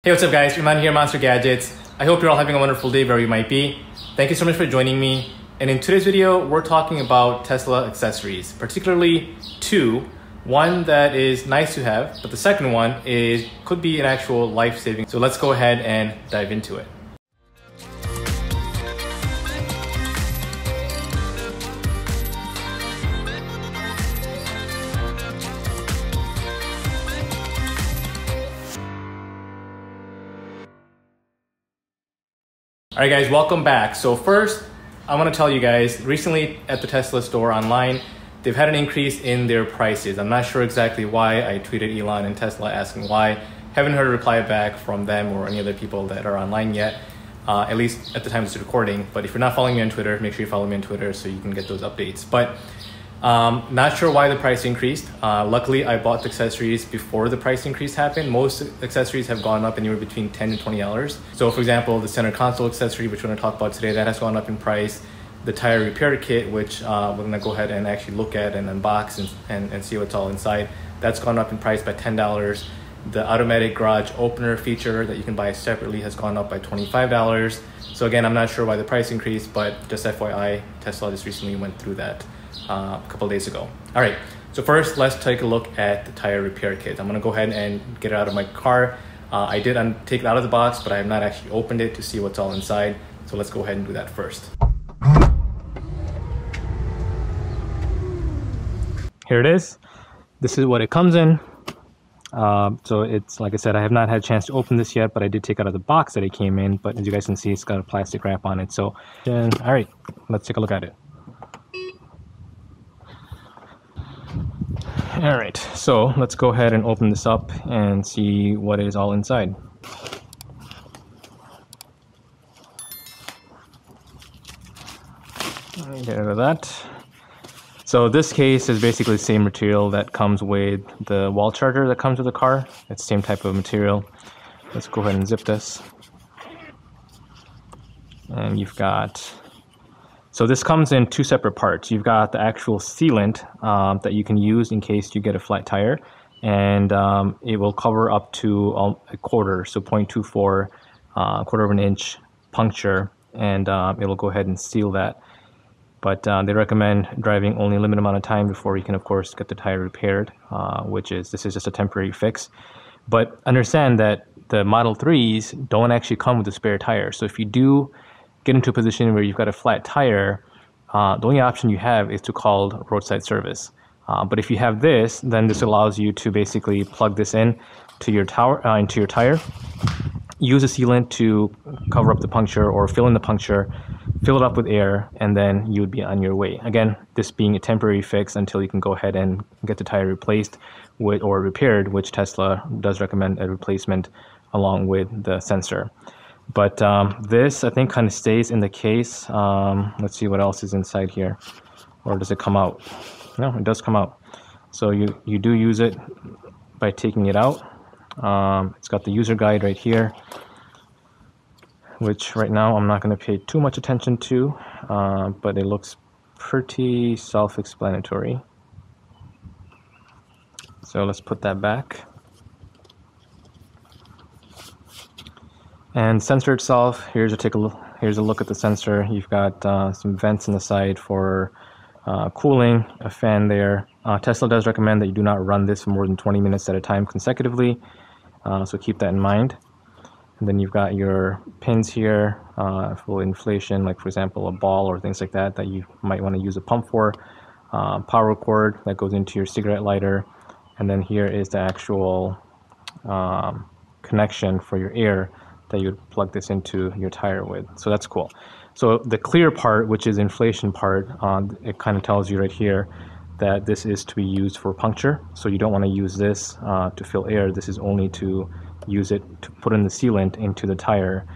Hey, what's up guys? Iman here, Monster Gadgets. I hope you're all having a wonderful day wherever you might be. Thank you so much for joining me. And in today's video, we're talking about Tesla accessories, particularly two. One that is nice to have, but the second one could be an actual life-saving. So let's go ahead and dive into it. All right guys, welcome back. So first, I want to tell you guys, recently at the Tesla store online, they've had an increase in their prices. I'm not sure exactly why. I tweeted Elon and Tesla asking why. Haven't heard a reply back from them or any other people that are online yet, at least at the time of this recording. But if you're not following me on Twitter, make sure you follow me on Twitter so you can get those updates. But not sure why the price increased. Luckily, I bought the accessories before the price increase happened. Most accessories have gone up anywhere between $10 to $20. So for example, the center console accessory, which we're gonna talk about today, that has gone up in price. The tire repair kit, which we're gonna go ahead and actually look at and unbox and see what's all inside, that's gone up in price by $10. The automatic garage opener feature that you can buy separately has gone up by $25. So again, I'm not sure why the price increased, but just FYI, Tesla just recently went through that a couple of days ago. All right, so first let's take a look at the tire repair kit. I'm gonna go ahead and get it out of my car. I did take it out of the box, but I have not actually opened it to see what's all inside. So let's go ahead and do that first. Here it is. This is what it comes in. So it's, like I said, I have not had a chance to open this yet, but I did take it out of the box that it came in. But as you guys can see, it's got a plastic wrap on it. So, all right, let's take a look at it. All right, so let's go ahead and open this up and see what is all inside. Let me get rid of that. So this case is basically the same material that comes with the wall charger that comes with the car. It's the same type of material. Let's go ahead and zip this. And you've got... So this comes in two separate parts. You've got the actual sealant that you can use in case you get a flat tire, and it will cover up to a quarter, so 0.24, quarter of an inch puncture, and it'll go ahead and seal that. But they recommend driving only a limited amount of time before you can, of course, get the tire repaired, this is just a temporary fix. But understand that the Model 3s don't actually come with a spare tire. So if you do get into a position where you've got a flat tire, the only option you have is to call roadside service. But if you have this, then this allows you to basically plug this in to your into your tire, use a sealant to cover up the puncture or fill in the puncture, fill it up with air, and then you would be on your way. Again, this being a temporary fix until you can go ahead and get the tire replaced or repaired, which Tesla does recommend a replacement along with the sensor. But this, I think, kind of stays in the case. Let's see what else is inside here. Or does it come out? No, it does come out. So you do use it by taking it out. It's got the user guide right here, which right now I'm not going to pay too much attention to, but it looks pretty self-explanatory. So let's put that back. And sensor itself, here's a look at the sensor. You've got some vents in the side for cooling, a fan there. Tesla does recommend that you do not run this for more than 20 minutes at a time consecutively, so keep that in mind. And then you've got your pins here for inflation, like for example a ball or things like that you might want to use a pump for. Power cord that goes into your cigarette lighter, and then here is the actual connection for your air that you would plug this into your tire with. So that's cool. So the clear part, which is inflation part, it kind of tells you right here that this is to be used for puncture. So you don't want to use this to fill air. This is only to use it to put in the sealant into the tire.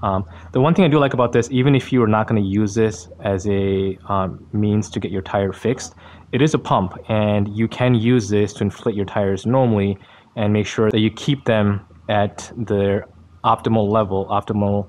The one thing I do like about this, even if you are not going to use this as a means to get your tire fixed, it is a pump, and you can use this to inflate your tires normally and make sure that you keep them at their optimal level, optimal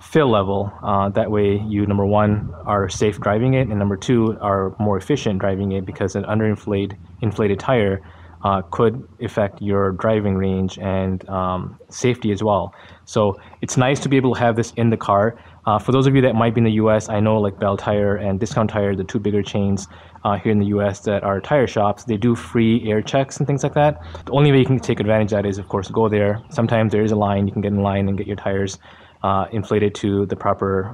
fill level. That way you, number one, are safe driving it, and number two, are more efficient driving it, because an inflated tire could affect your driving range and safety as well. So it's nice to be able to have this in the car. For those of you that might be in the US, I know like Bell Tire and Discount Tire, the two bigger chains here in the US that are tire shops, they do free air checks and things like that. The only way you can take advantage of that is, of course, go there. Sometimes there is a line, you can get in line and get your tires inflated to the proper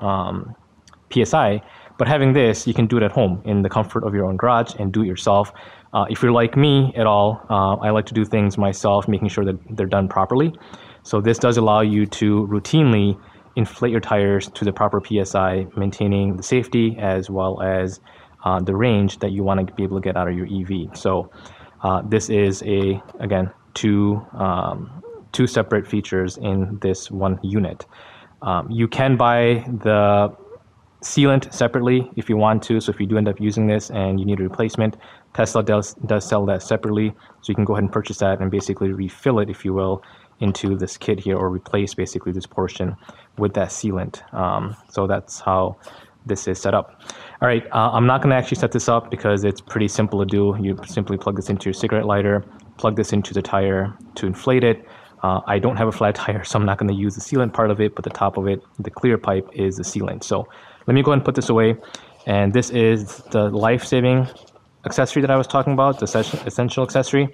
PSI. But having this, you can do it at home in the comfort of your own garage and do it yourself. If you're like me at all, I like to do things myself, making sure that they're done properly. So this does allow you to routinely inflate your tires to the proper PSI, maintaining the safety as well as the range that you want to be able to get out of your EV. So this is again, two separate features in this one unit. You can buy the sealant separately if you want to. So if you do end up using this and you need a replacement, Tesla does sell that separately. So you can go ahead and purchase that and basically refill it, if you will, into this kit here, or replace basically this portion with that sealant. So that's how this is set up. All right, I'm not going to actually set this up because it's pretty simple to do. You simply plug this into your cigarette lighter, plug this into the tire to inflate it. I don't have a flat tire, so I'm not going to use the sealant part of it, but the top of it, the clear pipe, is the sealant. So let me go ahead and put this away. And this is the life-saving accessory that I was talking about, the essential accessory.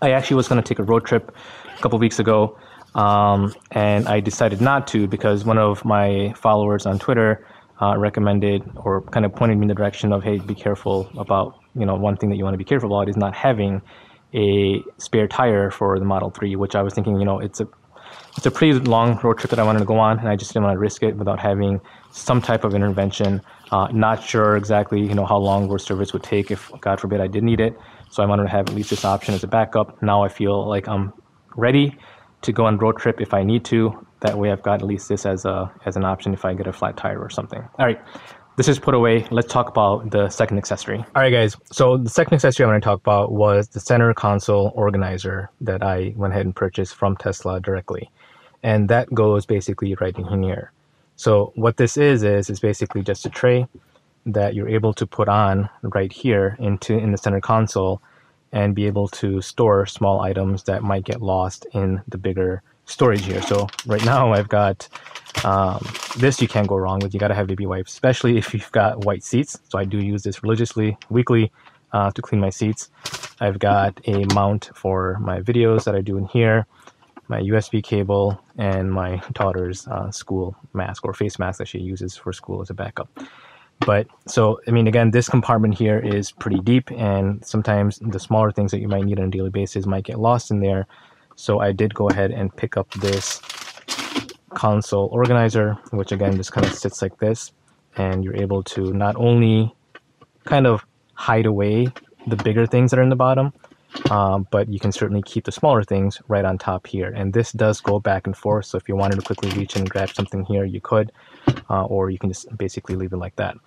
I actually was going to take a road trip a couple weeks ago, and I decided not to because one of my followers on Twitter recommended or kind of pointed me in the direction of, hey, be careful about, one thing that you want to be careful about is not having a spare tire for the Model 3, which I was thinking, it's a pretty long road trip that I wanted to go on, and I just didn't want to risk it without having some type of intervention. Not sure exactly, how long road service would take if, God forbid, I did need it. So I wanted to have at least this option as a backup. Now I feel like I'm ready to go on road trip if I need to. That way I've got at least this as an option if I get a flat tire or something. All right, this is put away. Let's talk about the second accessory. All right, guys. So the second accessory I want to talk about was the center console organizer that I went ahead and purchased from Tesla directly. And that goes basically right in here. So what this is basically just a tray that you're able to put on right here in the center console and be able to store small items that might get lost in the bigger storage here. So right now I've got this you can't go wrong with. You got to have baby wipes, especially if you've got white seats. So I do use this religiously, weekly, to clean my seats. I've got a mount for my videos that I do in here, my USB cable, and my daughter's school mask or face mask that she uses for school as a backup. But so, again, this compartment here is pretty deep, and sometimes the smaller things that you might need on a daily basis might get lost in there. So I did go ahead and pick up this console organizer, which again just kind of sits like this, and you're able to not only kind of hide away the bigger things that are in the bottom, but you can certainly keep the smaller things right on top here. And this does go back and forth, so if you wanted to quickly reach and grab something here, you could, or you can just basically leave it like that.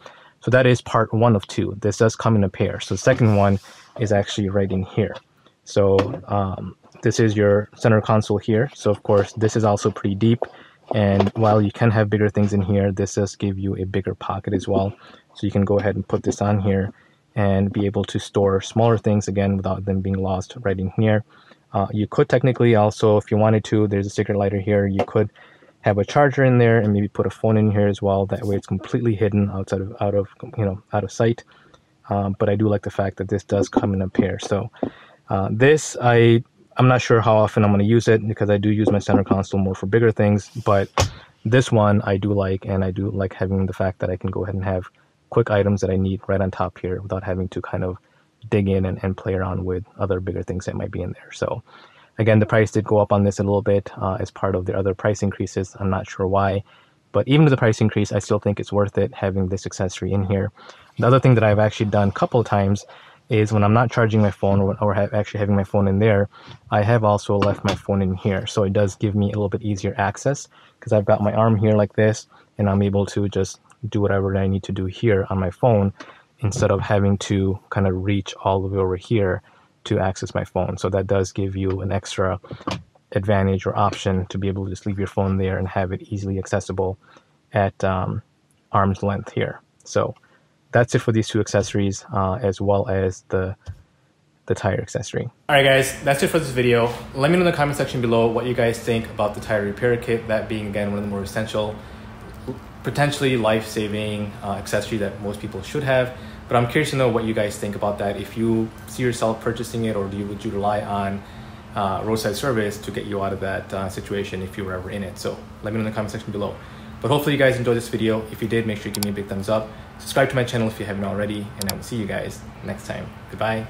So that is part one of two. This does come in a pair. So the second one is actually right in here. So this is your center console here. So of course this is also pretty deep, and while you can have bigger things in here, this does give you a bigger pocket as well. So you can go ahead and put this on here and be able to store smaller things again without them being lost right in here. You could technically also, if you wanted to, there's a cigarette lighter here, you could have a charger in there and maybe put a phone in here as well. That way it's completely hidden out of sight. But I do like the fact that this does come in a pair. So this, I'm not sure how often I'm going to use it because I do use my center console more for bigger things, but this one I do like, and I do like having the fact that I can go ahead and have quick items that I need right on top here without having to kind of dig in and play around with other bigger things that might be in there. So again, the price did go up on this a little bit as part of the other price increases. I'm not sure why, but even with the price increase, I still think it's worth it having this accessory in here. The other thing that I've actually done a couple of times is when I'm not charging my phone or actually having my phone in there, I have also left my phone in here. So it does give me a little bit easier access because I've got my arm here like this, and I'm able to just do whatever I need to do here on my phone instead of having to kind of reach all the way over here to access my phone. So that does give you an extra advantage or option to be able to just leave your phone there and have it easily accessible at arm's length here. So that's it for these two accessories, as well as the the tire accessory. All right, guys, that's it for this video. Let me know in the comment section below what you guys think about the tire repair kit, that being, again, one of the more essential, potentially life-saving accessory that most people should have. But I'm curious to know what you guys think about that. If you see yourself purchasing it, or would you rely on roadside service to get you out of that situation if you were ever in it? So let me know in the comment section below. But hopefully you guys enjoyed this video. If you did, make sure you give me a big thumbs up. Subscribe to my channel if you haven't already, and I will see you guys next time. Goodbye.